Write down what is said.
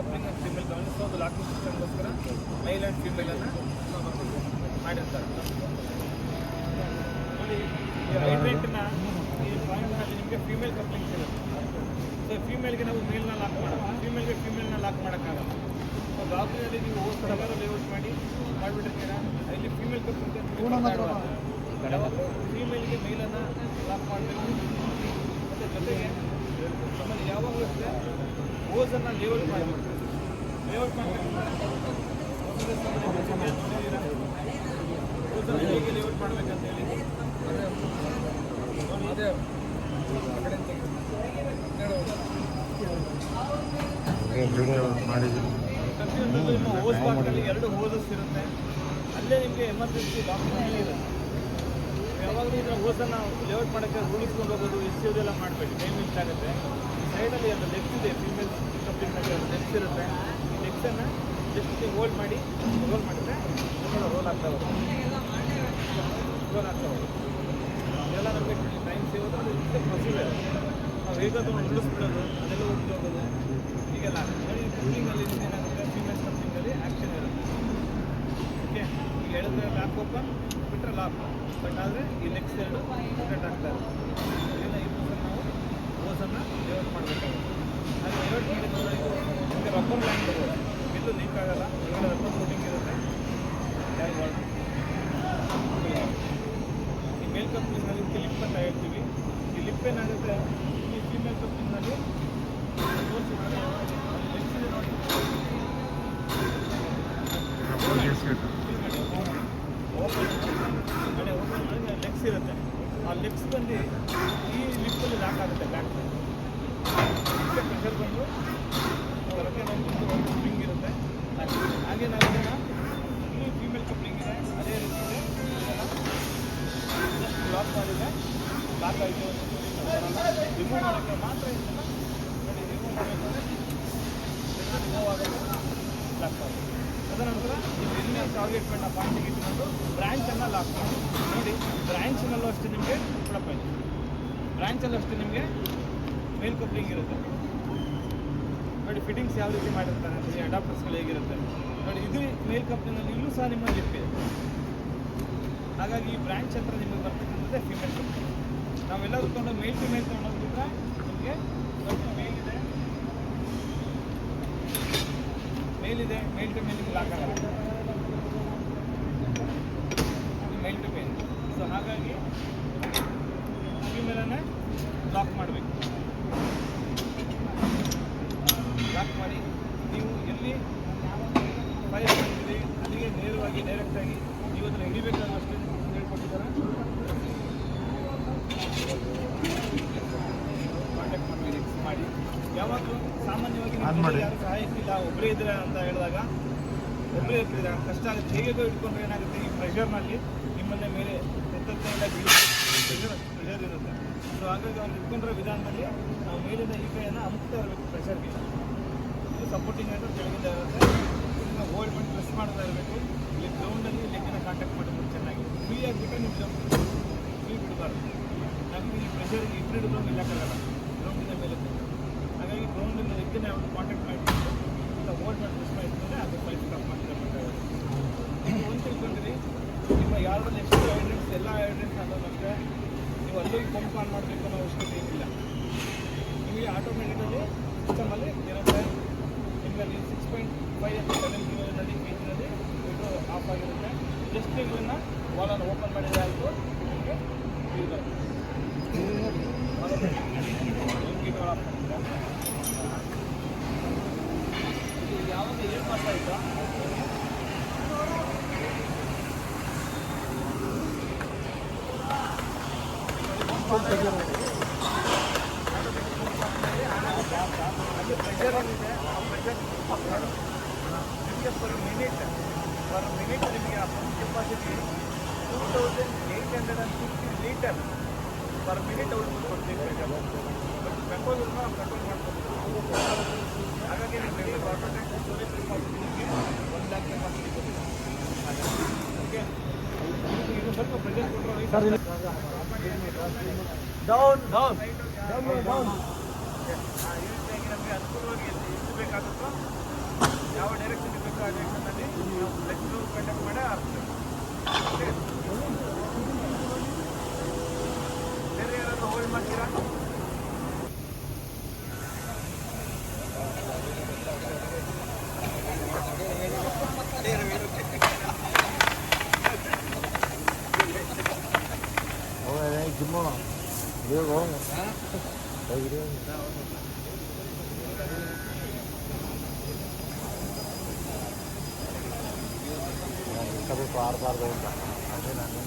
Coupling and female ಗಮನಿಸೋ ಒಂದು locking ಸಿಸ್ಟಮ್ಗೋಸ್ಕರ male and ಫೀಮೇಲನ್ನು ಮಾಡಿರ್ತಾರೆ. ನೋಡಿ ಈ ಹೈಡ್ರೆಂಟ್ನ ಈ ಪಾಯಿಂಟ್ನಲ್ಲಿ ನಿಮಗೆ ಫೀಮೇಲ್ ಕಪ್ಲಿಂಗ್ ಸಿಗುತ್ತೆ. ಸೊ ಫೀಮೇಲ್ಗೆ ನಾವು ಮೇಲ್ನ ಲಾಕ್ ಮಾಡೋಣ, ಫೀಮೇಲ್ಗೆ ಫೀಮೇಲ್ನ ಲಾಕ್ ಮಾಡೋಕ್ಕಾಗಲ್ಲ. ಸೊ ಗಾಬರಿಯಲ್ಲಿ ನೀವು ಹೋಗ್ತಾರೆ ಲೇಔಟ್ ಮಾಡಿಬಿಟ್ಟಿರ್ತೀರಾ, ಇಲ್ಲಿ ಫೀಮೇಲ್ ಕಪ್ಲಿಂಗ್ ಯಾವಾಗಲೂ ಫೀಮೇಲ್ಗೆ ಮೇಲನ್ನು ಲಾಕ್ ಮಾಡಬೇಕು. ಮತ್ತು ಜೊತೆಗೆ ನಮ್ಮಲ್ಲಿ ಯಾವಾಗಲೂ ಅಷ್ಟೇ ಓಸನ್ನು ಲೇಔಟ್ ಮಾಡಬೇಕು. ಲೇಔಟ್ ಓಸನ್ನು ಹೇಗೆ ಲೇಔಟ್ ಮಾಡಬೇಕಂತೇಳಿ ಅದೇ ಪ್ರತಿಯೊಂದು ನಿಮ್ಮ ಹೋಸ್ ಬಾಕ್ಸಲ್ಲಿ 2 ಹೋಸಸ್ ಇರುತ್ತೆ. ಅಲ್ಲೇ ನಿಮಗೆ ಎಮರ್ಜೆನ್ಸಿ ಬಾಕ್ಸ್ನಲ್ಲಿ ಇರುತ್ತೆ. ಯಾವಾಗಲೂ ಇದರ ಹೋಸನ್ನು ಲೇಔಟ್ ಮಾಡೋಕ್ಕೆ ರೂಢಿಸ್ಕೊಂಡು ಹೋಗೋದು ಇದೆಲ್ಲ ಮಾಡಬೇಡಿ, ಟೈಮ್ ವೇಸ್ಟ್ ಆಗುತ್ತೆ. ಸೈಡಲ್ಲಿ ಅದು ಲೆಗ್ಸ್ ಇದೆ, ಫೀಮೇಲ್ ಕಪ್ಲಿಂಗ್ನಲ್ಲಿ ಅದು ಲೆಗ್ಸ್ ಇರುತ್ತೆ. ಈ ಲೆಗ್ಸನ್ನು ಜಸ್ಟ್ ಹೋಲ್ಡ್ ಮಾಡಿ ರೋಲ್ ಮಾಡಿದ್ರೆ ರೋಲ್ ಆಗ್ತಾ ಹೋಗುತ್ತೆ. ಇದೆಲ್ಲ ನಮಗೆ ಟೈಮ್ ಸೇವ್ ಅದು ಇಷ್ಟೇ ಪ್ರೊಸೀಜರ್. ನಾವು ಹೇಗಾದರೂ ಉಳಿಸ್ಬಿಡೋದು ಅದೆಲ್ಲ ಹೋಗ್ತಾ ಹೋಗೋದು ಹೀಗೆಲ್ಲ ಕೂಲಿಂಗಲ್ಲಿ ಏನಾಗುತ್ತೆ, ಫೀಮೇಲ್ ಕಪ್ಲಿಂಗಲ್ಲಿ ಆ್ಯಕ್ಷನ್ ಇರುತ್ತೆ. ಓಕೆ, ಈಗ ಹೇಳಿದ್ರೆ ಲ್ಯಾಪ್ ಓಪನ್ ಬಿಟ್ಟರೆ ಲಾಕ್, ಬಟ್ ಆದರೆ ಈ ಲೆಗ್ಸ್ 2 ಕಟ್ ಆಗ್ತಾ ಇರುತ್ತೆ. ಇದನ್ನು ಈ ನಾವು ಓಸನ್ನು ಲೇಔಟ್ ಮಾಡಬೇಕಾಗುತ್ತೆ. ಹಾಗೆ ಲೇಔಟ್ ಮಾಡಿದ್ರೆ ನಿಮಗೆ ರಬ್ಬರ್ ಲ್ಯಾಂಡ್ ಬರುತ್ತೆ, ಎಲ್ಲೂ ಲೀಕ್ ಆಗೋಲ್ಲ. ಒಳಗಡೆ ರಬ್ಬರ್ ಕೋಟಿಂಗ್ ಇರುತ್ತೆ. ಈ ಮೇಲ್ ಕಪ್ಲಿಂಗ್ನಲ್ಲಿ ಲಿಪ್ ಅಂತ ಹೇಳ್ತೀವಿ. ಈ ಲಿಪ್ ಏನಾಗುತ್ತೆ, ಈ ಫೀಮೇಲ್ ಕಪ್ಲಿಂಗ್ನಲ್ಲಿ ತೋರಿಸಿದ್ರೆ ಲೆಗ್ಸ್ ಇದೆ ನೋಡಿ, ಲೆಗ್ಸ್ ಇರುತ್ತೆ. ಆ ಲೆಗ್ಸ್ ಬಂದು ಈ ಲಿಪ್ಪಲ್ಲಿ ಲಾಕ್ ಆಗುತ್ತೆ. ಬ್ಯಾಕ್ ಸೈಡ್ ಪ್ರೆಷರ್ ಬಂದು ಹೊರಗೆ ನಾವು ಸ್ಪ್ರಿಂಗ್ ಇರುತ್ತೆ. ಹಾಗೆ ನಾವು ಇದನ್ನು ಇಲ್ಲಿ ಫೀಮೇಲ್ ಕಪ್ಲಿಂಗ್ ಇದೆ, ಅದೇ ರೀತಿ ಇದೆ. ಜಸ್ಟ್ ಲಾಕ್ ಮಾಡಿದರೆ ಲಾಕ್ ಆಯಿತು. ರಿಮೂವ್ ಮಾಡೋಕ್ಕೆ ಮಾತ್ರ ಇದನ್ನು ನೋಡಿ, ರಿಮೂವ್ ಮಾಡಬೇಕಂದ್ರೆ ರಿಮೂವ್ ಆಗೋದು ಲಾಕ್ ಆಗುತ್ತೆ. ತದನಂತರ ನೀವು ಎಲ್ಲಿ ಟಾರ್ಗೆಟ್ ಪಾಯಿಂಟಿಗೆ ಇಟ್ಕೊಂಡು ಬ್ರ್ಯಾಂಚನ್ನು ಲಾಕ್ ಮಾಡಿ ನೋಡಿ. ಬ್ರ್ಯಾಂಚ್ನಲ್ಲೂ ಅಷ್ಟೇ ನಿಮಗೆ ಕೊಡಪ್ಪ ಇದೆ, ಬ್ರ್ಯಾಂಚಲ್ಲೂ ಅಷ್ಟೇ ನಿಮಗೆ ಮೇಲ್ ಕಪ್ಲಿಂಗ್ ಇರುತ್ತೆ ನೋಡಿ. ಫಿಟ್ಟಿಂಗ್ಸ್ ಯಾವ ರೀತಿ ಮಾಡಿರ್ತಾರೆ ಅಂದರೆ ಅಡಾಪ್ಟರ್ಸ್ಗಳು ಹೇಗಿರುತ್ತೆ ನೋಡಿ. ಇದು ಮೇಲ್ ಕಪ್ಲಿಂಗಲ್ಲಿ ಇಲ್ಲೂ ಸಹ ನಿಮ್ಮ ಲಿಪ್ ಇದೆ. ಹಾಗಾಗಿ ಈ ಬ್ರ್ಯಾಂಚ್ ಹತ್ರ ನಿಮಗೆ ಬರ್ತಕ್ಕಂಥದ್ದೇ ಫಿಮೇಲ್ ಕಪ್ಲಿಂಗ್. ನಾವೆಲ್ಲರೂ ತೊಗೊಂಡು ಮೇಲ್ ಟು ಮೇಲ್ ತೊಗೊಂಡೋಗ್ಬಿಟ್ರೆ ನಿಮಗೆ ಮೇಲಿದೆ, ಮೇಲಿದೆ, ಮೇಲ್ ಟು ಮೇಲಿಗೆ ಲಾಕ್ ಆಗಲ್ಲ, ಮೇಲ್ ಟು ಮೇಲ್. ಸೊ ಹಾಗಾಗಿ ಫೀಮೇಲನ್ನೇ ಲಾಕ್ ಮಾಡಬೇಕು. ಲಾಕ್ ಮಾಡಿ ನೀವು ಎಲ್ಲಿ ಫೈರ್ ಮಾಡ್ತೀರಿ ಅಲ್ಲಿಗೆ ನೇರವಾಗಿ ಡೈರೆಕ್ಟಾಗಿ ನೀವು ಅದನ್ನು ಹಿಡಿಬೇಕಾದ್ರೂ ಅಷ್ಟೇ ಹೇಳ್ಕೊಟ್ಟಿದ್ದಾರೆ. ಕಾಂಟ್ಯಾಕ್ಟ್ ಮಾಡಿ ರಿಕ್ಸ್ ಮಾಡಿ. ಯಾವಾಗಲೂ ಸಾಮಾನ್ಯವಾಗಿ ಯಾರು ಸಹಾಯಕ್ಕಿಲ್ಲ, ಒಬ್ಬರೇ ಇದ್ದೀರಾ ಅಂತ ಹೇಳಿದಾಗ ಒಬ್ಬರೇ ಇರ್ತಿದ್ದೀರಾ, ಕಷ್ಟ ಆಗುತ್ತೆ. ಹೇಗೋ ಇಟ್ಕೊಂಡ್ರೆ ಏನಾಗುತ್ತೆ, ಈ ಪ್ರೆಷರ್ನಲ್ಲಿ ನಿಮ್ಮನ್ನೇ ಮೇಲೆ ಎತ್ತತ್ತೆಲ್ಲ ಪ್ರೆಷರ್ ಇರುತ್ತೆ. ಸೊ ಹಾಗಾಗಿ ಅವ್ರು ಇಟ್ಕೊಂಡ್ರೆ ವಿಧಾನದಲ್ಲಿ ನಾವು ಮೇಲಿಂದ ಈ ಕೈಯನ್ನು ಅಮುಕ್ತಾ ಇರಬೇಕು ಪ್ರೆಷರ್ಗೆ. ಇದು ಸಪೋರ್ಟಿಂಗ್ ಅಂದರೆ ಕೆಳಗಿಂದ ಇರುತ್ತೆ. ಇದನ್ನು ಹೋಲ್ಡ್ ಮಾಡಿ ಪ್ರೆಸ್ ಮಾಡ್ತಾ ಇರಬೇಕು. ಇಲ್ಲಿ ಗ್ರೌಂಡಲ್ಲಿ ಲೆಗ್ಗಿನ ಕಾಂಟ್ಯಾಕ್ಟ್ ಮಾಡಿಬಿಟ್ಟು ಚೆನ್ನಾಗಿ ಫ್ರೀ ಆಗಿಬಿಟ್ಟು ನೀವು ಜಂಪ್ ಫ್ರೀ ಬಿಡಬಾರ್ದು. ನಮಗೆ ಈ ಪ್ರೆಷರ್ಗೆ ಇಬ್ಬರು ಗ್ರೌಂಡ್ ಇಲ್ಲಕ್ಕಾಗಲ್ಲ, ಗ್ರೌಂಡಿಂದ ಮೇಲೆ. ಹಾಗಾಗಿ ಗ್ರೌಂಡಿಂದ ಲೆಗ್ಗಿನ ಯಾವುದು ಕಾಂಟ್ಯಾಕ್ಟ್ ಮಾಡಿಬಿಟ್ಟು ಇಲ್ಲ ಹೋಲ್ಡ್ ಮಾಡಿ ಪ್ರೆಸ್ ಮಾಡಿದ್ರೆ ಅದು ಫೈಟ್ ಸ್ಟಾಪ್ ಮಾಡಿರಬೇಕಾಗುತ್ತೆ. ಒಂದು ತಿಳ್ಕೊಂಡಿರಿ, ನಿಮ್ಮ ಯಾರಲ್ಲಿ ಎಷ್ಟು ಹೈಡ್ರೆಂಟ್ಸ್ ಎಲ್ಲ ಹೈಡ್ರೆಂಟ್ಸ್ ಅನ್ನೋದಂದರೆ ನೀವು ಅಲ್ಲಿಗೆ ಪಂಪ್ ಆನ್ ಮಾಡಬೇಕು ಅನ್ನೋ ಅವಶ್ಯಕತೆ ಏನಿಲ್ಲ. ನಿಮಗೆ ಆಟೋಮೆಟಿಕಲಿ ಸಿಸ್ಟಮಲ್ಲಿ ಇರುತ್ತೆ. ನಿಮ್ಮಲ್ಲಿ 6.5 ಅಥವಾ 7 ಕಿಲೋನಲ್ಲಿ ಪೇಜಿನಲ್ಲಿ ಮೀಟ್ರ್ ಆಫ್ ಆಗಿರುತ್ತೆ. ಜಸ್ಟ್ ಇವುಗಳನ್ನು ವಾಲನ್ನು ಓಪನ್ ಮಾಡಿದರೆ ಆಯಿತು, ನಿಮಗೆ ಯೂಸ್ ಆಗುತ್ತೆ. ಆಫ್ ಇದು ಯಾವಾಗ ಏನು ಮಾಡ್ತಾ ಇದ್ದ ಅದು ಪ್ರೆಷರ್ ಏನಿದೆ ಆ ಪ್ರೆಷರ್ ನಿಮಗೆ ಪರ್ ಮಿನಿಟ್ ನಿಮಗೆ ಆ pump capacity 2850 litre per minute output ಕೊಡ್ತೀವಿ ಪ್ರೆಷರ್. ಬಟ್ ಕಂಟ್ರೋಲ್ ಇರೋ ನಾವು ಕಂಟ್ರೋಲ್ ಮಾಡ್ಕೊಬೋದು. ಹಾಗಾಗಿ ನಿಮಗೆ ಗೌರ್ಮೆಂಟ್ ಸ್ಟೋರೇಜ್ ಕೆಪಾಸಿಟಿ ನಿಮಗೆ 1 ಲ್ಯಾಕ್ ಕೆಪಾಸಿಟಿ ಕೊಟ್ಟಿದೆ. ಓಕೆ, ಇದು ಸ್ವಲ್ಪ ಪ್ರೆಷರ್ ಕೊಟ್ಟರೆ ಡೌನ್ ಡೌನ್ ಡೌನ್ ಡೌನ್ ನಮಗೆ ಅನುಕೂಲವಾಗಿ ಇರಬೇಕಾಗುತ್ತೋ ಯಾವ ಡೈರೆಕ್ಷನ್ ಇರಬೇಕು ಆ ಡೈರೆಕ್ಷನಲ್ಲಿ ನಾವು ಲೆಕ್ಚರ್ ಕಂಡಕ್ಟ್ ಮಾಡೇ ಆಗ್ತದೆ. ಬೇರೆ ಯಾರಾದರೂ ಹೋಲ್ಡ್ ಮಾಡ್ತೀರಾ? Cuma dia kok kayak gitu. Tapi keluar dong. Ada nanti.